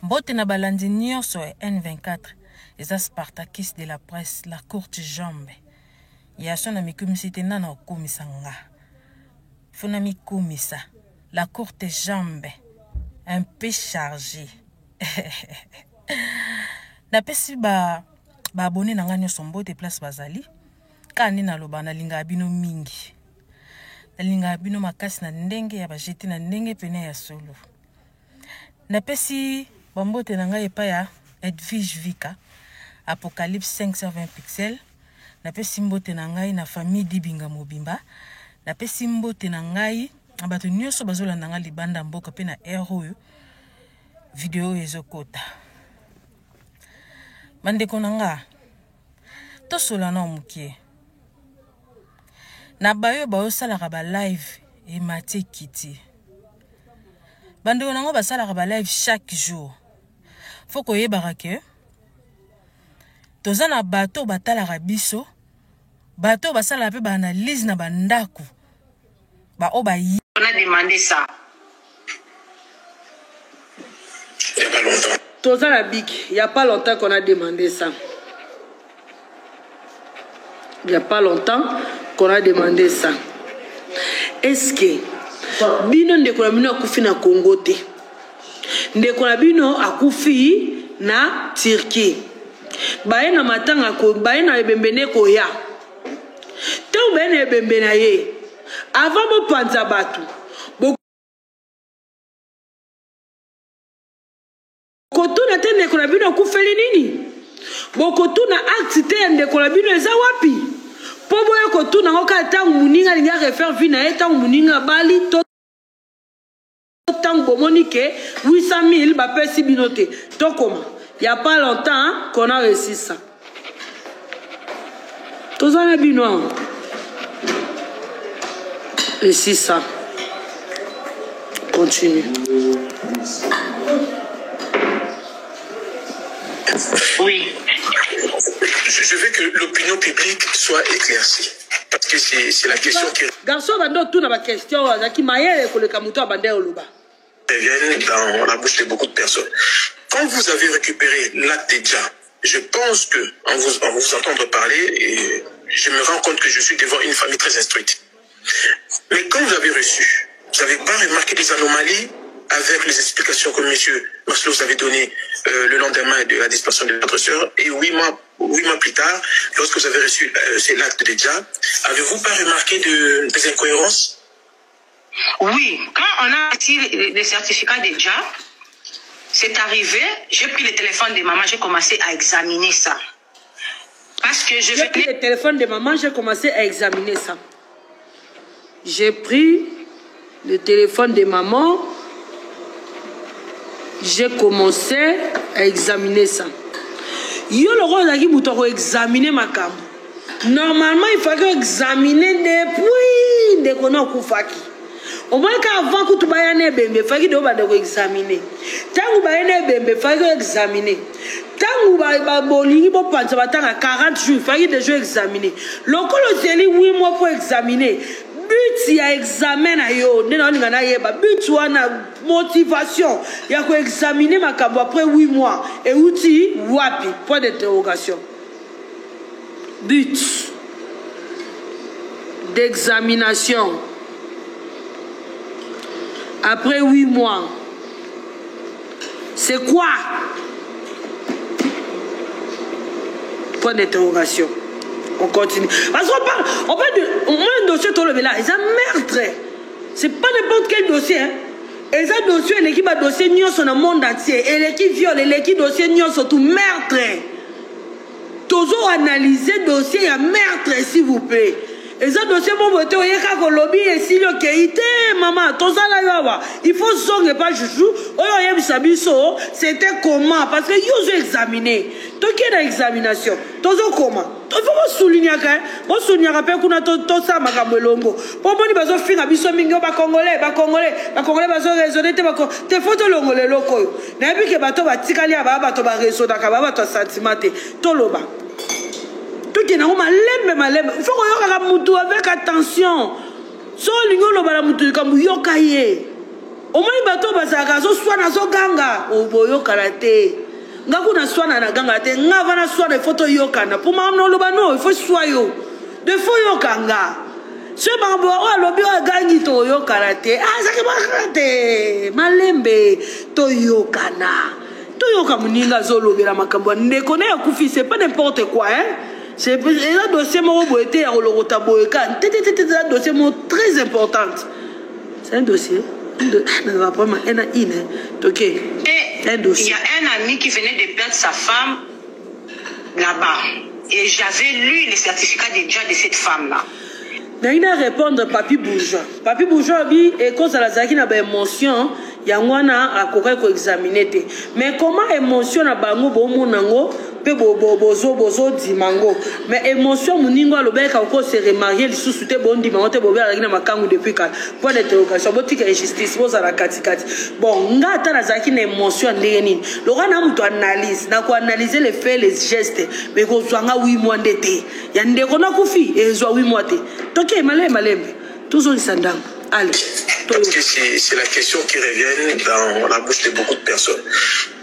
Mbote na balandi nyonso N24 eza Spartakis de la presse la courte jambe. Yaso na mikumisite nana okumisa nga. Funa mikumisa la courte jambe un peu chargé. Napesi ba abonné na nga nyonso mbote place bazali. Kani na loba na linga abino mingi. Na linga abino makasi na ndenge ya bajeti na ndenge pene ya solo. Napesi bambote na nga epa ya Edwige Vika Apocalypse 520 pixels. Napesi mbote na ngai na famille Dibinga Mobimba. Napesi mbote na ngai abato nyonso bazolanda nga libanda mboka pe na oyo video ezokota. Bandeko na nga tosola na mukie. Na bayo baosalaka ba live e Maté Kiti. Bandeko na nga basalaka ba live chaque jour. Faut koyebaka ke toza na bato batalaka biso, bato basala pe ba analyse na bandako. On a demandé ça. Il n'y a pas longtemps. Toza la big, il n'y a pas longtemps qu'on a demandé ça. Il n'y a pas longtemps qu'on a demandé ça. Est-ce que bino ndeko na bino akufi na Congo te? Ndeko na bino akufi na Turquie. Baye na matanga ko baye na ebembene ko ya. Te ubene ebembe na ye. Avant mo panza batu. Bokotuna te ndeko na bino akufeli nini? Bokotuna acte te ndeko na bino eza wapi? Po boye kotuna ngoka tangu muninga linga refaire vie na ye tangu muninga bali to tangu bomonike 800 000 bapesi binote. To koma? Il n'y a pas longtemps qu'on a réussi ça. Tous en bino. Réussi ça. Continue. Oui. Je veux que l'opinion publique soit éclaircie. Parce que c'est la question qui... Garçon, tout dans ma question, qui m'a dit que le bandé au Luba. Viennent dans la bouche de beaucoup de personnes. Quand vous avez récupéré l'acte déjà, je pense que en vous entendre parler, et je me rends compte que je suis devant une famille très instruite. Mais quand vous avez reçu, vous n'avez pas remarqué des anomalies avec les explications que M. Marcelo vous avait données le lendemain de la disparition de votre soeur, et 8 mois plus tard, lorsque vous avez reçu l'acte déjà, avez-vous pas remarqué des incohérences? Oui, quand on a reçu les certificats déjà, c'est arrivé, j'ai pris le téléphone de maman, j'ai commencé à examiner ça. Parce que j'ai pris le téléphone de maman, j'ai commencé à examiner ça. J'ai pris le téléphone de maman, j'ai commencé à examiner ça. Yo le roi d'Aki Moutoro examiner ma cam. Normalement, il fallait examiner depuis dès qu'on a koufaki. Au moins qu'avant que tu bayane bembe, il fallait que examiner. Tant que bayane bembe, il fallait examiner. Tant que bolingi bo panza batanga 40 jours, il fallait déjà examiner. Lokolo zeli 8 mois pour examiner. But ya examen na yo, nena ngana yeba. But wana motivation ya ko examiner makabo après 8 mois. Et outil wapi point d'interrogation. But d'examination. Après 8 mois, c'est quoi? Point d'interrogation. On continue. Parce qu'on parle de dossier tout le là. Ils ont meurtre. C'est pas n'importe quel dossier. Hein. Ils ont dossier, l'équipe a dossier nion sur le monde entier. Et l'équipe viole, l'équipe dossier nion sur tout meurtre. Toujours analyser dossier, il y a meurtre, s'il vous plaît. Et ça dossier mon vote au yeka ko lobby et si le keité maman tout ça là yawa il faut zonge pas joujou oyo yem sabiso c'était comment parce que yo examiné to qui na examination tozo comment il faut souligner que on souligner rappel kuna to ça makambo longo po boni bazo finga biso mingi ba congolais bazo raisonner te faut to longo le loko na bi ke bato batikali aba bato ba raisonner ka ba bato sentiment te to loba. Tout est normal, malem. Il faut qu'on ait avec attention. So lingo lo bala mutu comme yokaye. au moins bato bazaka zo swana zo ganga oboyo karate ngaku na swana na ganga te ngava na swana photo yokana pour ma no loba no il faut soyo de fo yokanga ce bambo o lobi o gangi to yokana te azaki ba karate malembe to yokana to yoka muninga zo lobela makambo ndeko na yakufi c'est pas n'importe quoi hein. C'est un dossier qui un dossier très important. C'est un dossier. Il y a un ami qui venait de perdre sa femme là-bas. Et j'avais lu les certificats déjà de cette femme-là. Il a répondre Papi Bourgeois. Papi Bourgeois, et quand ça a une émotion, il y a un examiner. Mais comment émotion a bango bomo nango pe bozo dimango. Mais émotion muningo alobeka ko se remarier le sous-souté bondi mangote bobe ala na makangu depuis quand point d'interrogation botika injustice boza la katikati. Bon ngata na zaki na émotion ndenge nini. Lokana muto analyse na ko analyser les faits les gestes mais ko zwanga 8 mois ndete. Ya ndeko na kufi ezwa 8 mois te. Ok, malembe. Toujours les sandales. Allez. Parce que c'est la question qui revient dans la bouche de beaucoup de personnes.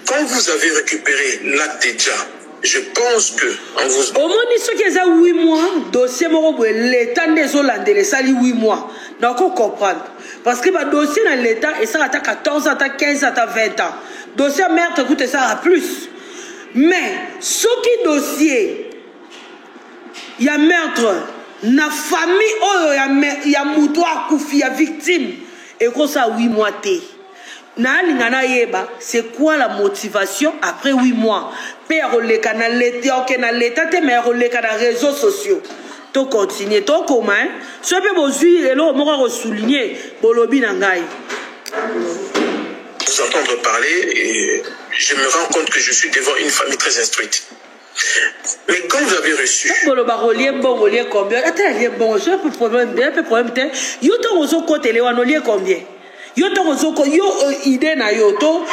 Quand vous avez récupéré l'acte déjà, je pense que en vous... Au moins, ceux qui ont 8 mois, dossier l'État des Hollandais, ça 8 mois. Donc, on comprend. Parce que le dossier dans l'État, et ça à 14 ans, à 15 ans, à 20 ans. Dossier meurtre coûte ça à plus. Mais, ce qui dossier, il y a meurtre. Na famille oh ya muto akufi ya victime et comme ça 8 mois té na lingana yeba c'est quoi la motivation après 8 mois père le canal l'état OK na l'état te mais le canal réseaux sociaux to continuer to comment ce peut bozui et là on souligner bolobi na ngai vous entendre parler et je me rends compte que je suis devant une famille très instruite. Mais quand vous avez reçu... combien? Attends, c'est un peu problème. Yo combien? Yo idée na yo to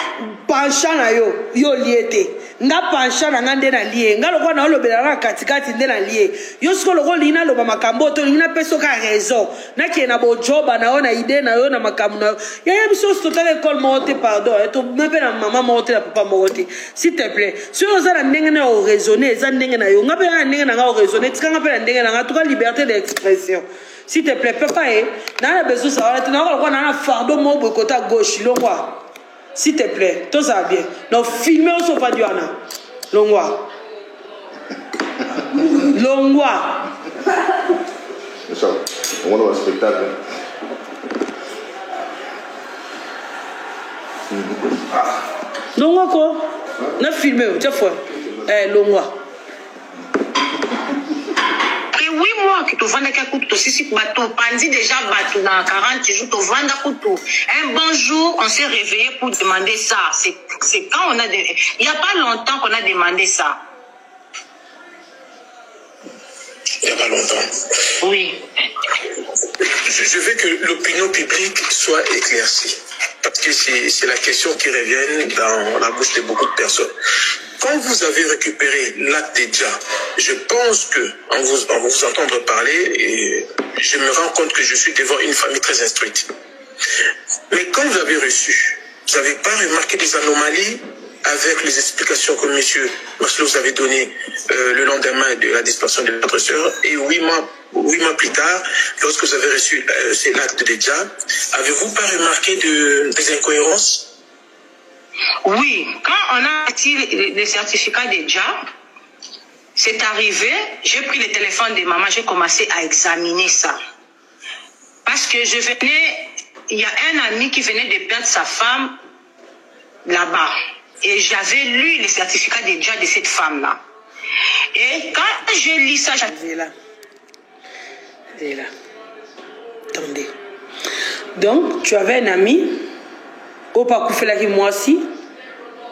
penchant na yo lié nga penchant na ngande na lié nga lokwa na lobela na katikati nde na lié yo siko lokwa lina loba makambo to lina peso ka raison na ki na bo job na ona idée na yo na makambo na ya biso total école monte pardon to mpe na maman monte na papa monte s'il te plaît si on a ndenge na o raisonner za ndenge na yo nga pe na ndenge na nga o raisonner tika nga pe na ndenge na nga to ka liberté d'expression. S'il te plaît, papa, n'a besoin de savoir, tu n'as pas un fardeau mon côté gauche, l'ongwa. S'il te plaît, tout ça bien. Donc, filmez au sofa du Anna. L'ongwa. L'ongwa. C'est ça. On va au spectacle. L'ongwa quoi? N'a filmé, tiens, fois. L'ongwa. 8 mois que tu vends kutu sisi bateau pandi déjà bateau dans 40 jours tu vends kutu. Un bon jour on s'est réveillé pour demander ça. C'est quand on a il y a pas longtemps qu'on a demandé ça. Il n'y a pas longtemps. Oui. Je veux que l'opinion publique soit éclaircie. Parce que c'est la question qui revient dans la bouche de beaucoup de personnes. Quand vous avez récupéré l'acte déjà, je pense que en vous entendre parler, et je me rends compte que je suis devant une famille très instruite. Mais quand vous avez reçu, vous n'avez pas remarqué des anomalies avec les explications que M. Marcelo vous avez données le lendemain de la disparition de votre soeur et 8 mois plus tard, lorsque vous avez reçu cet acte déjà, avez-vous pas remarqué des incohérences? Oui, quand on a reçu les certificats déjà, c'est arrivé, j'ai pris le téléphone de maman, j'ai commencé à examiner ça. Parce que il y a un ami qui venait de perdre sa femme là-bas. Et j'avais lu les certificats déjà de cette femme-là. Et quand j'ai lu ça, j'avais là. Attendez. Donc, tu avais un ami, au Pakoufela qui moi aussi,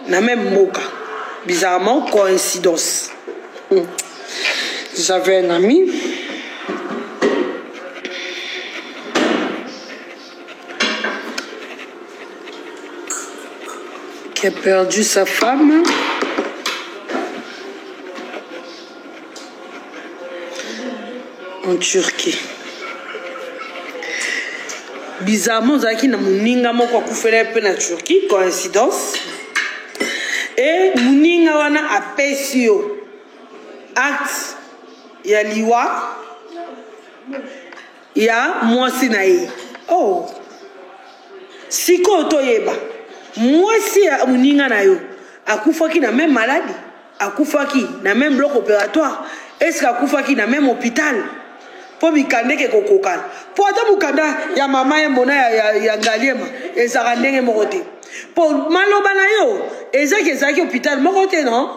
na même moka. Bizarrement, coïncidence. J'avais un ami. Qui a perdu sa femme. En Turquie. bizarrement ozalaki na moninga moko akufela mpe na Turquie, coïncidence. Et moninga wana apesi yo acte ya liwa ya mwasi na ye. Oh, siko toyeba mwasi ya moninga na yo akufaki na même maladie, akufaki na même bloc opératoire, est-ce qu'akufaki na même hôpital? Po mikande ke kokokana po ata mukanda ya mama ye mbona ya ngaliema ezaka ndenge moko te po maloba na yo ezaki hôpital moko te, non?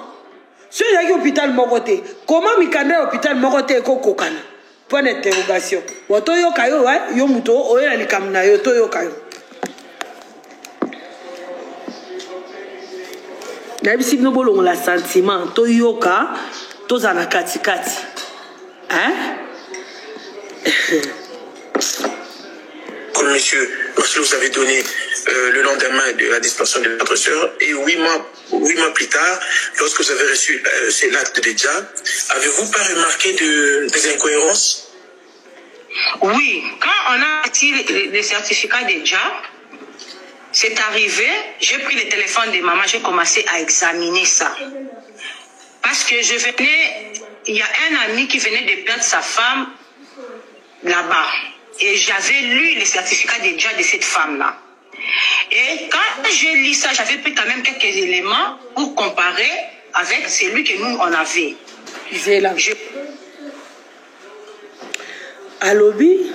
So ezaki hôpital moko te, comment mikanda ya hôpital moko te kokokana? Point d'interrogation. Woto yo kayo yo muto oyo na likambo na yo to yo kayo. Na bisi bino bolongo la sentiment to yoka to zana kati kati. Hein? Comme monsieur, lorsque vous avez donné le lendemain de la disparition de votre soeur, et 8 mois plus tard, lorsque vous avez reçu c'est l'acte de Dja, avez-vous pas remarqué des incohérences? Oui, quand on a reçu le certificat de Dja, c'est arrivé, j'ai pris le téléphone de maman, j'ai commencé à examiner ça. Parce que je venais, il y a un ami qui venait de perdre sa femme là-bas. Et j'avais lu le certificat de Dja de cette femme-là. Et quand j'ai lu ça, j'avais pris quand même quelques éléments pour comparer avec celui que nous, on avait. À lobby,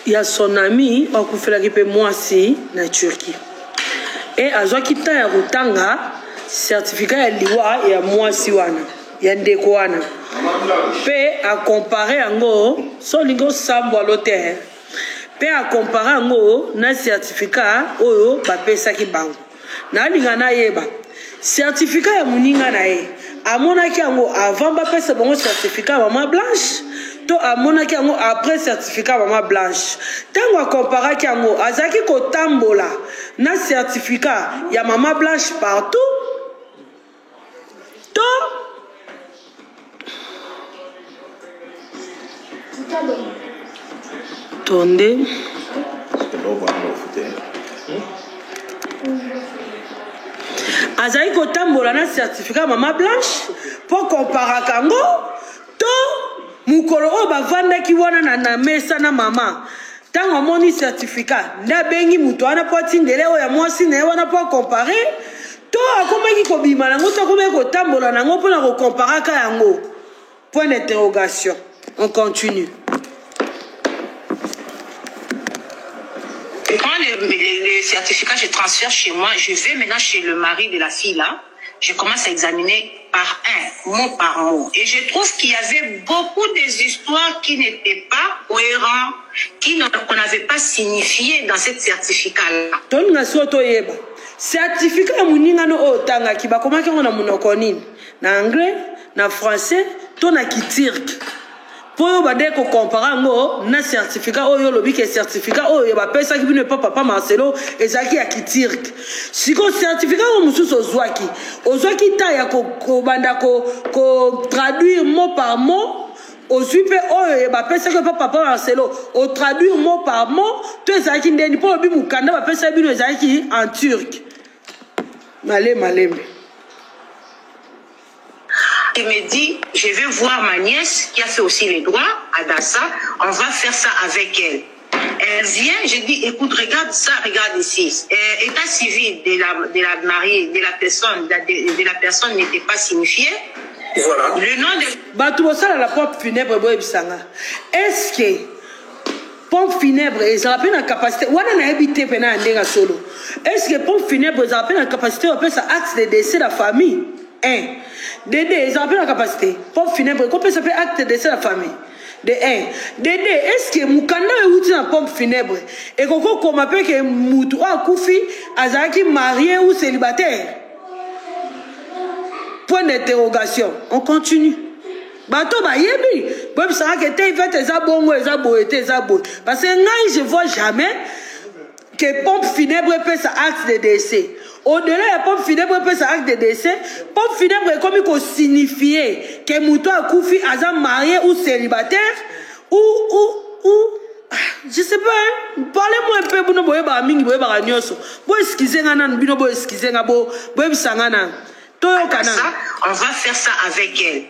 il y a son ami, on fait la moi aussi, en Turquie. Et à Zoakita, il y a Rutanga, certificat de l'IWA, il y a moi aussi, il y a Ndekouana. Pe à comparer ango solingo sambo à l'hôtel. Pe à comparer ango na certificat oyo bapesa ki bango. Na linga na yeba. Certificat ya muninga na ye. Amona ki ango avant bapesa bango certificat maman blanche. To amona ki ango après certificat maman blanche. Tango a comparer ki ango azaki ko tambola na certificat ya maman blanche partout. To Tonde azali kotambola na certificat maman blanche pour comparer kango to mukolo o bavandaki wana na mesa na mama tango amoni certificat nda bengi muto wana po tindele oya mwasi na wana po comparer to akomaki kobima nango to akomaki kotambola nango mpona kocomparer ka yango. Point d'interrogation. On continue. Quand le certificat, je transfère chez moi, je vais maintenant chez le mari de la fille là, je commence à examiner par mot par mot. Et je trouve qu'il y avait beaucoup des histoires qui n'étaient pas cohérentes, qu'on n'avait pas signifié dans ce certificat-là. Certificat muninga no otanga ki bakomaki ngo na munoko nini na anglais na français to na kitirk po ba de ko comparer ngo na certificat oyo lobi ke certificat oyo ba pesa ki bino papa Marcelo ezaki ya kitirk siko certificat o mususu ozwaki ta ya ko banda ko traduire mot par mot. Ozupe oyo ba pesa ko papa Marcelo o traduire mot par mot to ezaki ndeni po lobi mukanda ba pesa bino ezaki en turc. Malembe. Il me dit, je vais voir ma nièce qui a fait aussi les droits à Dassa, on va faire ça avec elle. Elle vient, je dis, écoute, regarde ça, regarde ici. État civil de la mariée, de la personne n'était pas signifié. Voilà. Le nom de... Batoubosa la pompe funèbre boebisanga. Est-ce que pompe funèbre ils ont la capacité ou on a habité pendant ndenga solo. Est-ce que pompe funèbre ils ont la capacité on peut ça acte de décès de la famille? Dédé ils ont la capacité. Pompe funèbre qu'on peut ça faire acte de décès de la famille. De 1. Dédé est-ce que mukanda outi na pompe funèbre et koko comme appelle que mutu akufi azaki marié ou célibataire? Point d'interrogation. On continue. Bato ba yebi. Bob sera que te fait tes abongo et tes abo. Parce que je ne vois jamais que pompe funèbre peut ça acte de décès. Au-delà de pompe funèbre peut ça acte de décès, pompe funèbre est comme il faut signifier que Mouto a koufi aza marié ou célibataire ou Je sais pas, hein? Parlez-moi un peu, vous boyeba mingi, boyeba nyoso. Bo excusez nga nan, bino bo excusez nga bo, boyebisanga nan. Toyo kana. On va faire ça avec elle.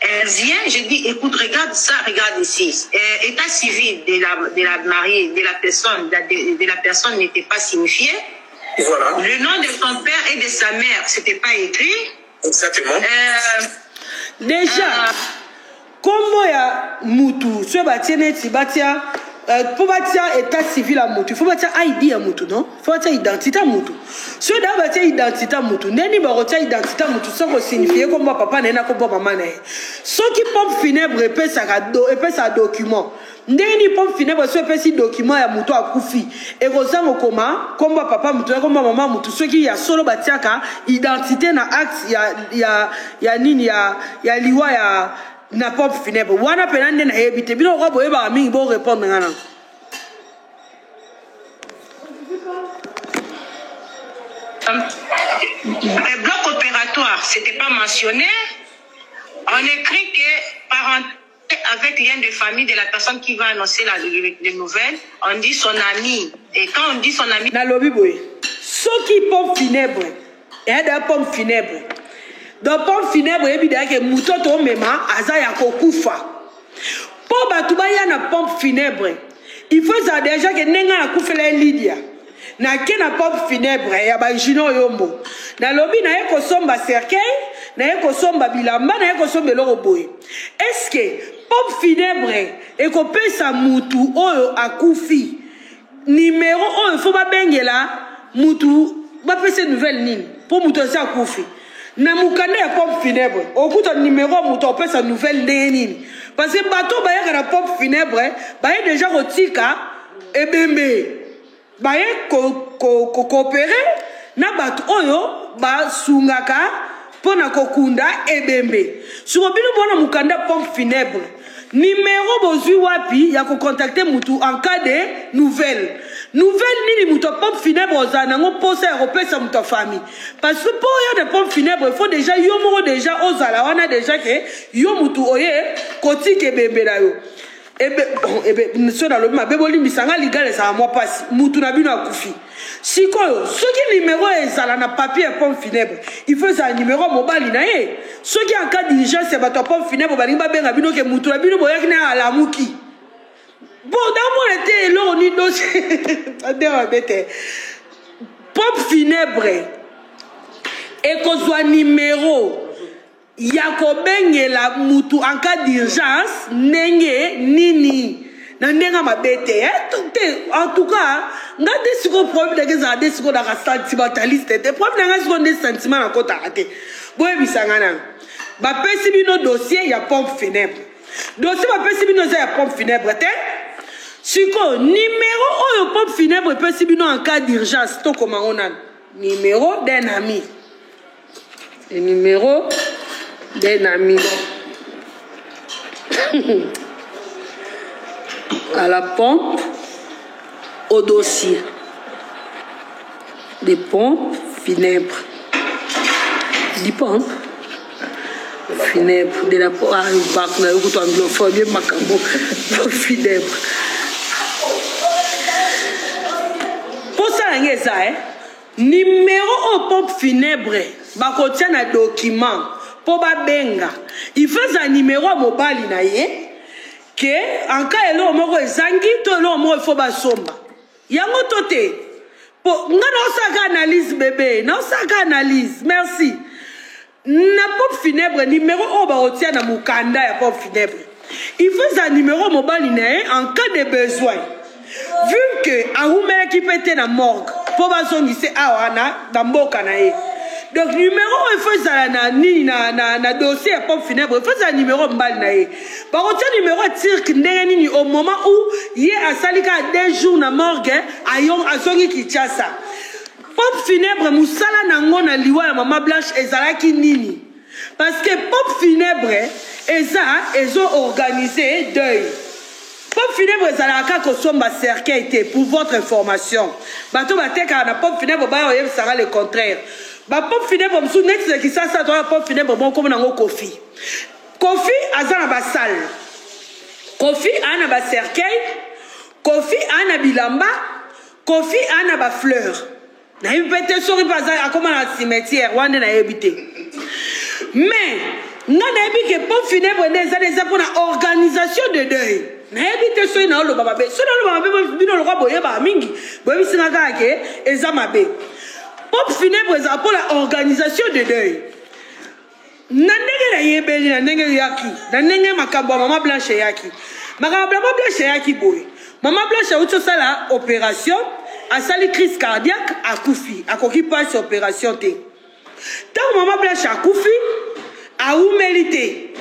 Elle vient, je dis, écoute, regarde ça, regarde ici. État civil de la mariée, de la personne n'était pas signifié. Voilà. Le nom de son père et de sa mère, c'était pas écrit. Exactement. Déjà, comment ya mutu, ce bâtiment, si bâtiment, pour bâtir état civil à mutu, il faut bâtir ID à mutu, non? Il faut bâtir identité à mutu. Ce d'abord bâtir identité à mutu, n'est-ce pas bâtir identité à mutu sans signifier comme papa n'est pas comme maman n'est. Ceux qui pompent funèbre et sa document. Ndeni pompe funèbre ce petit document ya mutu à koufi. Et rozango comment comme papa mutu comme maman mutu ceux qui y a solo bâtir ka identité na acte ya nini ya liwa ya na pompe funèbre. Wana penande na ebite bino ko boyeba mingi bo répondre ngana. Le bloc opératoire, c'était pas mentionné. On écrit que parenté avec lien de famille de la personne qui va annoncer les nouvelles, on dit son ami. Et quand on dit son ami... Na lobi boy. Ceux qui pompe funèbre, et da pompe funèbre. Dans pompe funèbre, et bien que mutoto mema azaya kokufa. Pour batubaya na pompe funèbre, il faut ça déjà que nenga akufela Lydia. Na kena pompe funèbre ya ba jino yombo. Na lobi na yeko somba cercueil, na yeko somba bilamba, na yeko somba loro boy. Est-ce que pompe funèbre et qu'on peut sa mutu oyo akufi numéro oyo faut ba bengela mutu ba pese nouvelle nini pour mutu sa akufi na mukande ya pompe funèbre okuta numéro mutu on peut sa nouvelle nini parce que bateau ba ya na pompe funèbre ba ya déjà rotika ebembe ba ya coopérer na bateau oyo ba sungaka pona kokunda ebembe sur bino bona mukanda pompe funèbre numéro bozui wapi ya ko contacter mutu en cas de nouvelle nini mutu pompe funèbre ozana ngo posa ya repesa mutu famille parce que pour y a de pompe funèbre il faut déjà yo moko déjà ozala wana déjà que yo mutu oye kotike bembe na yo ebe so na lobi mabeboli misanga ligale sa moi passe mutu na bino akufi sikoyo soki numéro ezala na papier pompe funèbre il faut ça numéro mobile na ye soki en cas d'urgence ba to pompe funèbre ba limba benga bino ke mutu na bino boyaki na alamuki bon dans mon été lo ni dossier adera bete pompe funèbre et ko zo numéro ya ko bengela mutu en cas d'urgence nenge nini na ndenga mabete en tout cas nga desiko problème de ça desiko da sentimentaliste te problème nga siko des sentiments na kota ate boye bisanga na ba pesi bino dossier ya pompe funèbre dossier ba pesi bino za ya pompe funèbre te siko numéro oyo pompe funèbre pesi bino en cas d'urgence to comment on a numéro d'un ami le numéro d'un ami à la pompe au dossier des pompes funèbres des pompes funèbres de la pompe anglophone macambo funèbre pour ça ça numéro au pompe funèbre ba kotia na document pour ba benga il fait un numéro mobile na ye que en cas elo moko ezangi to elo moko il faut ba somba yango tote po nga na osaka analyse bébé na osaka analyse merci na pompe funèbre numéro o ba otia na mukanda ya pompe funèbre il faut un numéro mobile na ye en cas de besoin vu que aumela ki pete na morgue po ba zongise awana na mboka na ye. Donc numéro il faut ça na dossier pompe funèbre il faut ça numéro mbali na ye par contre numéro tirk ndenge nini au moment où ye asalika 2 jours na morgue ayon azongi Kinshasa pompe funèbre musala nango na liwa ya mama Blanche ezalaki nini parce que pompe funèbre ezo organisé deuil pompe funèbre ezalaka kosomba cercueil pour votre information bato bateka na pompe funèbre ba oyebisaka le contraire. Ba pompe funèbre msu net qui ça toi pompe funèbre bon comme nango Kofi azana ba salle Kofi ana ba cercueil Kofi ana bilamba, Kofi ana ba fleur. Na yebite sori baza akoma na cimetière wande na yebite. Mais nga na yebi ke pompe funèbre neza pour la organisation de deuil. Na yebite sori na lo baba be. So na lo baba be bino lo kwa boye ba mingi. Boye singa ke eza mabe. Pompe funèbre eza pour la organisation de deuil. Na ndenge na yebeli na ndenge yaki. Na ndenge makambo mama Blanche yaki. Makambo mama Blanche yaki boye. Maman Blanche a eu la opération, a sali crise cardiaque, a koufi, a koki passe opération té. Tant maman Blanche a koufi, a ou mérité,